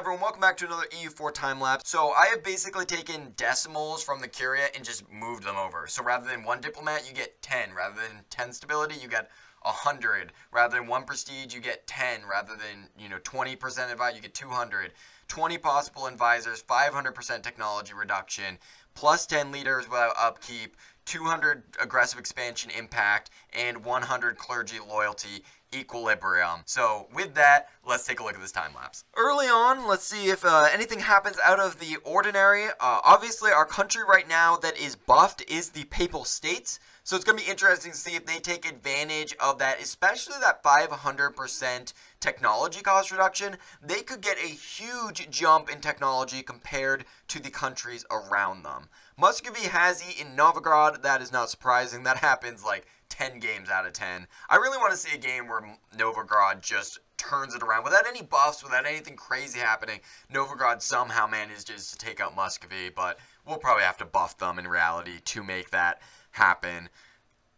everyone, welcome back to another EU4 time-lapse. So I have basically taken decimals from the Curia and just moved them over. So rather than 1 diplomat, you get 10. Rather than 10 stability, you get 100. Rather than 1 prestige, you get 10. Rather than, 20% advice, you get 200. 20 possible advisors, 500% technology reduction, plus 10 leaders without upkeep, 200 aggressive expansion impact, and 100 clergy loyalty equilibrium. So with that, let's take a look at this time lapse. Early on, let's see if anything happens out of the ordinary. Obviously, our country right now that is buffed is the Papal States. So it's going to be interesting to see if they take advantage of that, especially that 500% technology cost reduction. They could get a huge jump in technology compared to the countries around them. Muscovy has eaten Novgorod. That is not surprising. That happens like 10 games out of 10. I really want to see a game where Novgorod just turns it around without any buffs, without anything crazy happening. Novgorod somehow manages to take out Muscovy, but we'll probably have to buff them in reality to make that happen.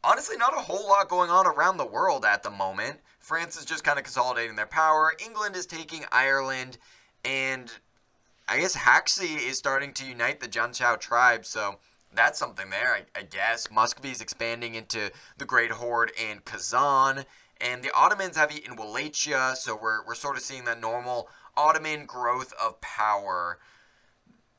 Honestly, not a whole lot going on around the world at the moment. France is just kind of consolidating their power. England is taking Ireland, and I guess Haxi is starting to unite the Janshao tribe, so that's something there, I guess. Muscovy is expanding into the Great Horde and Kazan, and the Ottomans have eaten Wallachia, so we're sort of seeing that normal Ottoman growth of power.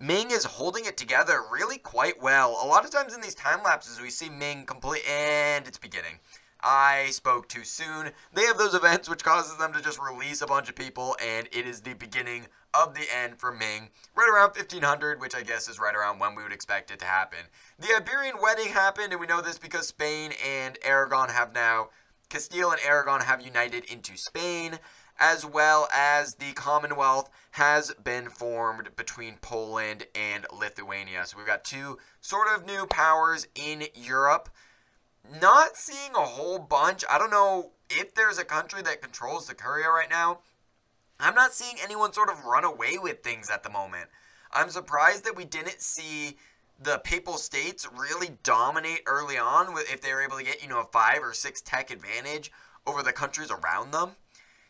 Ming is holding it together really quite well. A lot of times in these time lapses, we see Ming complete, and it's beginning. I spoke too soon. They have those events which causes them to just release a bunch of people, and it is the beginning of the end for Ming. Right around 1500, which I guess is right around when we would expect it to happen. The Iberian wedding happened, and we know this because Spain and Aragon have now, Castile and Aragon have united into Spain, as well as the Commonwealth has been formed between Poland and Lithuania. So we've got two sort of new powers in Europe. Not seeing a whole bunch. I don't know if there's a country that controls the Curia right now. I'm not seeing anyone sort of run away with things at the moment. I'm surprised that we didn't see the Papal States really dominate early on if they were able to get, a 5 or 6 tech advantage over the countries around them.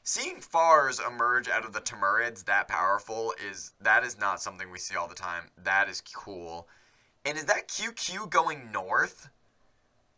Seeing Fars emerge out of the Timurids that powerful that is not something we see all the time. That is cool. And is that QQ going north?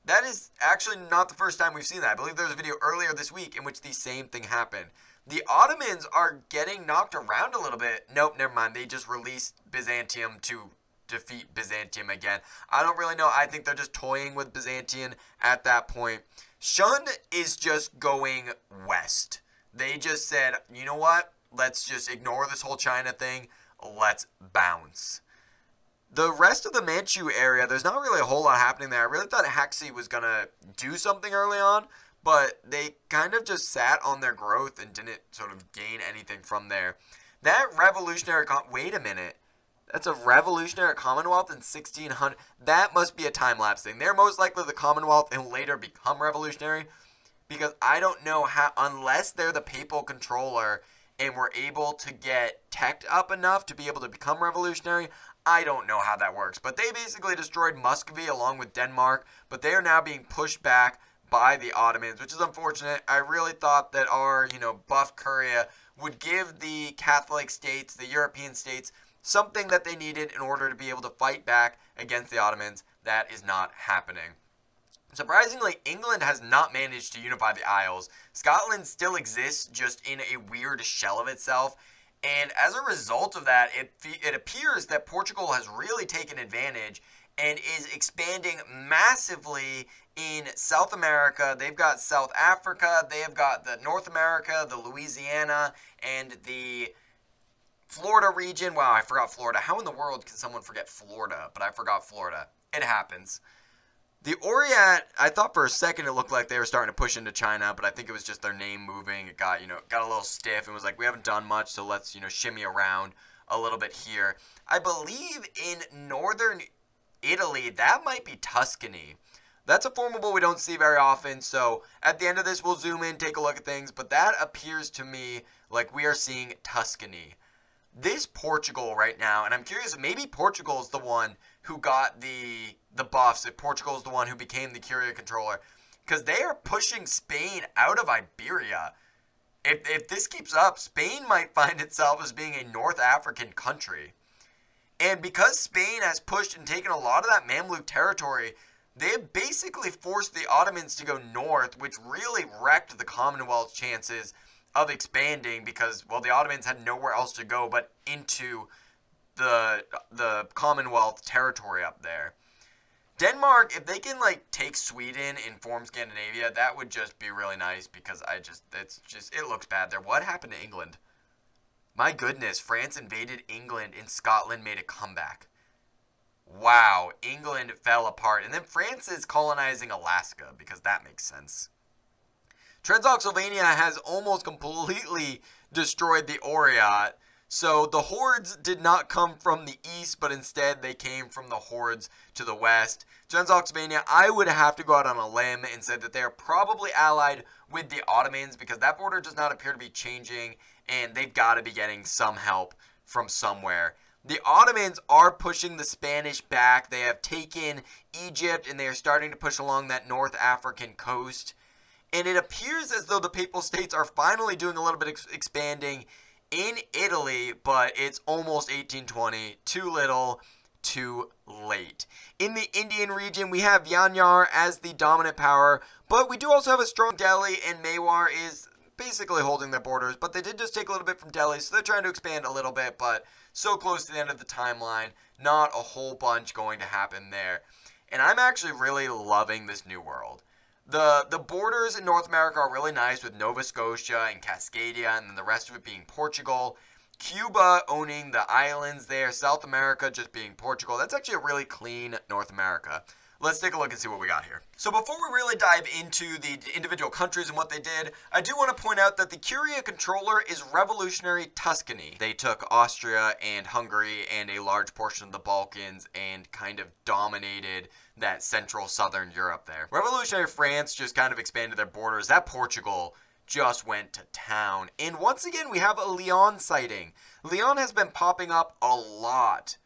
That is actually not the first time we've seen that. I believe there was a video earlier this week in which the same thing happened. The Ottomans are getting knocked around a little bit. Nope, never mind. They just released Byzantium to defeat Byzantium again. I don't really know. I think they're just toying with Byzantium at that point. Shun is just going west. They just said, you know what? Let's just ignore this whole China thing. Let's bounce. The rest of the Manchu area, there's not really a whole lot happening there. I really thought Haxi was going to do something early on, but they kind of just sat on their growth and didn't sort of gain anything from there. That revolutionary... Wait a minute. That's a revolutionary Commonwealth in 1600. That must be a time-lapse thing. They're most likely the Commonwealth and later become revolutionary, because I don't know how, unless they're the papal controller and were able to get teched up enough to be able to become revolutionary, I don't know how that works. But they basically destroyed Muscovy along with Denmark, but they are now being pushed back by the Ottomans, which is unfortunate. I really thought that our, buff Curia would give the Catholic states, the European states, something that they needed in order to be able to fight back against the Ottomans. That is not happening. Surprisingly, England has not managed to unify the Isles. Scotland still exists, just in a weird shell of itself. And as a result of that, it appears that Portugal has really taken advantage and is expanding massively in South America. They've got South Africa, they have got the North America, the Louisiana, and the Florida region. Wow, I forgot Florida. How in the world can someone forget Florida? But I forgot Florida. It happens. The Orient, I thought for a second it looked like they were starting to push into China, but I think it was just their name moving. It got, got a little stiff and was like, we haven't done much, so let's, shimmy around a little bit here. I believe in northern Italy, that might be Tuscany. That's a formable we don't see very often, so at the end of this, we'll zoom in, take a look at things, but that appears to me like we are seeing Tuscany. This Portugal right now, and I'm curious, maybe Portugal is the one who got the buffs, if Portugal is the one who became the Curia controller, because they are pushing Spain out of Iberia. If this keeps up, Spain might find itself as being a North African country. And because Spain has pushed and taken a lot of that Mamluk territory, they have basically forced the Ottomans to go north, which really wrecked the Commonwealth's chances of expanding because, well, the Ottomans had nowhere else to go but into the Commonwealth territory up there. Denmark, if they can like take Sweden and form Scandinavia, that would just be really nice because it looks bad there. What happened to England? My goodness, France invaded England and Scotland made a comeback. Wow, England fell apart. And then France is colonizing Alaska because that makes sense. Transylvania has almost completely destroyed the Oriat. So the hordes did not come from the east, but instead they came from the hordes to the west. Transylvania, I would have to go out on a limb and say that they are probably allied with the Ottomans because that border does not appear to be changing and they've got to be getting some help from somewhere. The Ottomans are pushing the Spanish back. They have taken Egypt and they are starting to push along that North African coast. And it appears as though the Papal States are finally doing a little bit of expanding in Italy, but it's almost 1820. Too little, too late. In the Indian region, we have Myanmar as the dominant power, but we do also have a strong Delhi, and Mewar is basically holding their borders, but they did just take a little bit from Delhi, so they're trying to expand a little bit, but so close to the end of the timeline, not a whole bunch going to happen there. And I'm actually really loving this new world. The borders in North America are really nice with Nova Scotia and Cascadia and then the rest of it being Portugal. Cuba owning the islands there. South America just being Portugal. That's actually a really clean North America. Let's take a look and see what we got here. So before we really dive into the individual countries and what they did, I do want to point out that the Curia controller is Revolutionary Tuscany. They took Austria and Hungary and a large portion of the Balkans and kind of dominated that central southern Europe there. Revolutionary France just kind of expanded their borders. That Portugal just went to town. And once again, we have a Leon sighting. Leon has been popping up a lot.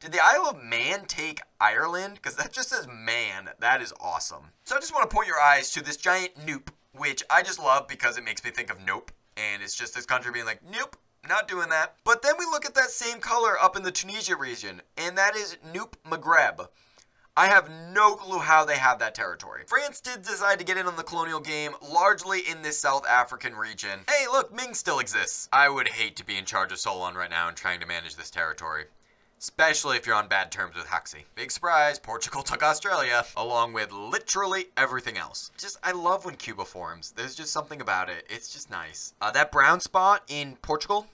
Did the Isle of Man take Ireland? Because that just says man. That is awesome. So I just want to point your eyes to this giant nope, which I just love because it makes me think of nope. And it's just this country being like, nope, not doing that. But then we look at that same color up in the Tunisia region, and that is Noop Maghreb. I have no clue how they have that territory. France did decide to get in on the colonial game, largely in this South African region. Hey, look, Ming still exists. I would hate to be in charge of Solon right now and trying to manage this territory. Especially if you're on bad terms with Huxley. Big surprise, Portugal took Australia, along with literally everything else. I love when Cuba forms. There's just something about it. It's just nice. That brown spot in Portugal,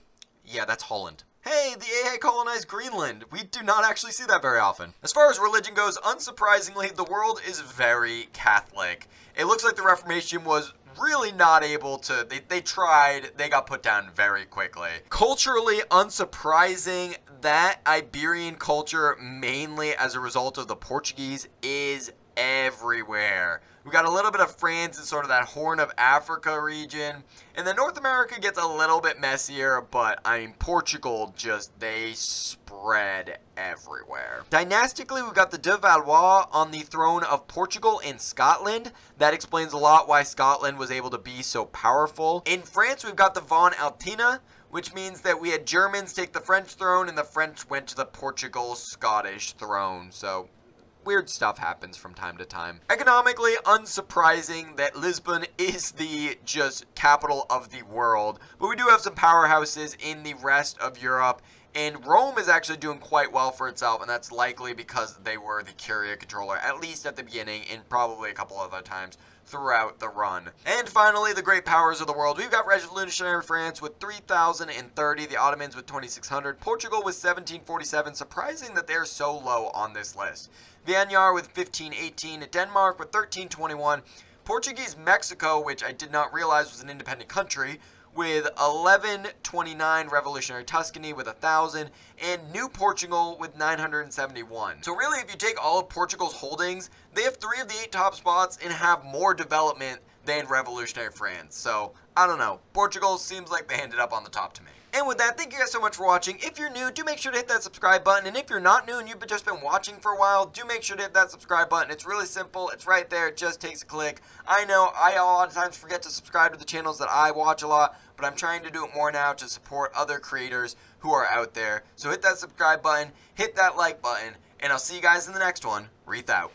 yeah, that's Holland. Hey, the AA colonized Greenland. We do not actually see that very often. As far as religion goes, unsurprisingly, the world is very Catholic. It looks like the Reformation was really not able to, they tried, they got put down very quickly. Culturally unsurprising, that Iberian culture, mainly as a result of the Portuguese, is everywhere. We got a little bit of France and sort of that Horn of Africa region. And then North America gets a little bit messier, but I mean, Portugal they spread everywhere. Dynastically, we've got the de Valois on the throne of Portugal and Scotland. That explains a lot why Scotland was able to be so powerful. In France, we've got the von Alpina, which means that we had Germans take the French throne and the French went to the Portugal-Scottish throne. So weird stuff happens from time to time. Economically, unsurprising that Lisbon is the just capital of the world, but we do have some powerhouses in the rest of Europe, and Rome is actually doing quite well for itself, and that's likely because they were the Curia controller, at least at the beginning, and probably a couple other times throughout the run. And finally, the great powers of the world. We've got Revolutionary France with 3,030, the Ottomans with 2,600, Portugal with 1,747. Surprising that they're so low on this list. Myanmar with 1,518, Denmark with 1,321, Portuguese Mexico, which I did not realize was an independent country, with 1,129, Revolutionary Tuscany with 1,000, and New Portugal with 971. So really, if you take all of Portugal's holdings, they have 3 of the 8 top spots and have more development than Revolutionary France. So, I don't know. Portugal seems like they ended up on the top to me. And with that, thank you guys so much for watching. If you're new, do make sure to hit that subscribe button. And if you're not new and you've just been watching for a while, do make sure to hit that subscribe button. It's really simple. It's right there. It just takes a click. I know I a lot of times forget to subscribe to the channels that I watch a lot, but I'm trying to do it more now to support other creators who are out there. So hit that subscribe button, hit that like button, and I'll see you guys in the next one. Wreath out.